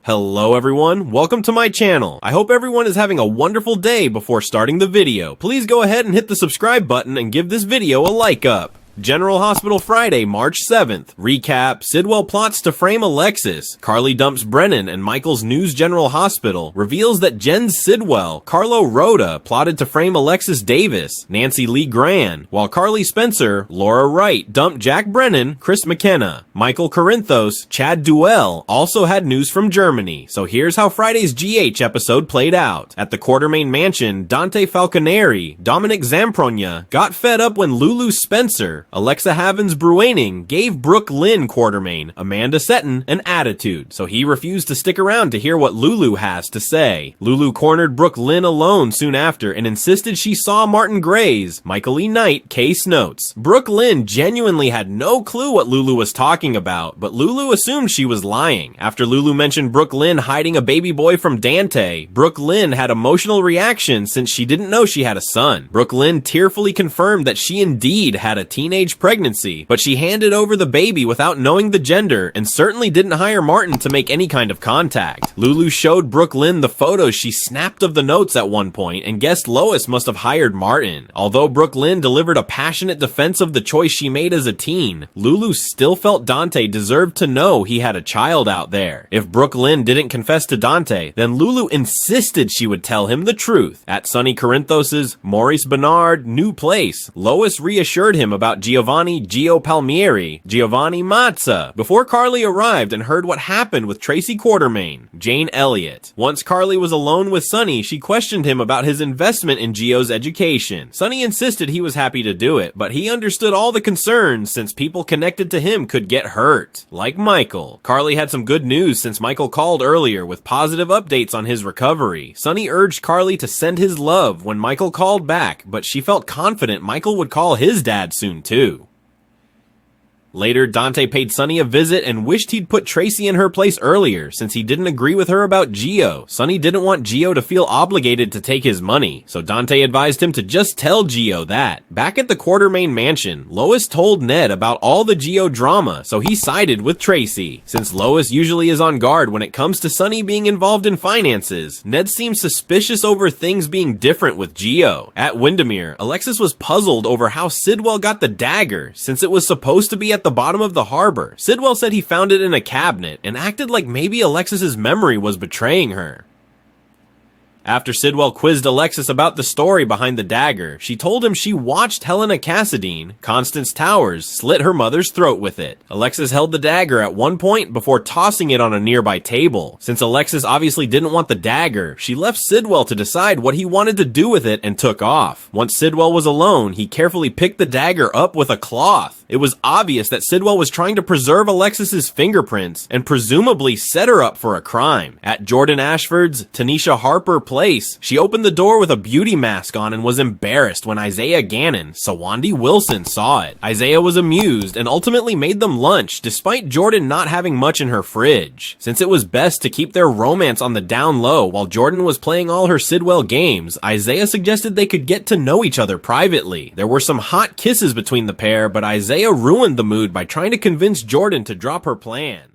Hello everyone, welcome to my channel. I hope everyone is having a wonderful day. Before starting the video, please go ahead and hit the subscribe button and give this video a like up. General Hospital Friday, March 7th. Recap: Sidwell plots to frame Alexis. Carly dumps Brennan and Michael's news General Hospital reveals that Jen Sidwell, Carlo Rhoda, plotted to frame Alexis Davis, Nancy Lee Gran, while Carly Spencer, Laura Wright dumped Jack Brennan, Chris McKenna. Michael Corinthos, Chad Duell also had news from Germany. So here's how Friday's GH episode played out. At the Quartermain Mansion, Dante Falconeri, Dominic Zamprogna got fed up when Lulu Spencer, Alexa Havens-Bruening gave Brooke Lynn Quartermain, Amanda Setton, an attitude, so he refused to stick around to hear what Lulu has to say. Lulu cornered Brooke Lynn alone soon after and insisted she saw Martin Gray's. Michael E. Knight case notes: Brooke Lynn genuinely had no clue what Lulu was talking about, but Lulu assumed she was lying. After Lulu mentioned Brooke Lynn hiding a baby boy from Dante, Brooke Lynn had emotional reaction since she didn't know she had a son. Brooke Lynn tearfully confirmed that she indeed had a teenage pregnancy, but she handed over the baby without knowing the gender and certainly didn't hire Martin to make any kind of contact. Lulu showed Brooke Lynn the photos she snapped of the notes at one point and guessed Lois must have hired Martin. Although Brooke Lynn delivered a passionate defense of the choice she made as a teen, Lulu still felt Dante deserved to know he had a child out there. If Brooke Lynn didn't confess to Dante, then Lulu insisted she would tell him the truth. At Sonny Corinthos's Maurice Bernard new place, Lois reassured him about Giovanni Gio Palmieri, Giovanni Mazza, before Carly arrived and heard what happened with Tracy Quartermain. Jane Elliott. Once Carly was alone with Sonny, she questioned him about his investment in Gio's education. Sonny insisted he was happy to do it, but he understood all the concerns since people connected to him could get hurt. Like Michael. Carly had some good news since Michael called earlier with positive updates on his recovery. Sonny urged Carly to send his love when Michael called back, but she felt confident Michael would call his dad soon too. Later, Dante paid Sonny a visit and wished he'd put Tracy in her place earlier since he didn't agree with her about Gio. Sonny didn't want Gio to feel obligated to take his money, so Dante advised him to just tell Gio that. Back at the Quartermain Mansion, Lois told Ned about all the Gio drama, so he sided with Tracy. Since Lois usually is on guard when it comes to Sonny being involved in finances, Ned seems suspicious over things being different with Gio. At Windermere, Alexis was puzzled over how Sidwell got the dagger since it was supposed to be at the bottom of the harbor. Sidwell said he found it in a cabinet and acted like maybe Alexis's memory was betraying her. After Sidwell quizzed Alexis about the story behind the dagger, she told him she watched Helena Cassadine, Constance Towers, slit her mother's throat with it. Alexis held the dagger at one point before tossing it on a nearby table. Since Alexis obviously didn't want the dagger, she left Sidwell to decide what he wanted to do with it and took off. Once Sidwell was alone, he carefully picked the dagger up with a cloth. It was obvious that Sidwell was trying to preserve Alexis's fingerprints and presumably set her up for a crime. At Jordan Ashford's Tanisha Harper place, she opened the door with a beauty mask on and was embarrassed when Isaiah Gannon, Sawandi Wilson, saw it. Isaiah was amused and ultimately made them lunch despite Jordan not having much in her fridge. Since it was best to keep their romance on the down low while Jordan was playing all her Sidwell games, Isaiah suggested they could get to know each other privately. There were some hot kisses between the pair, but Isaiah ruined the mood by trying to convince Jordan to drop her plan.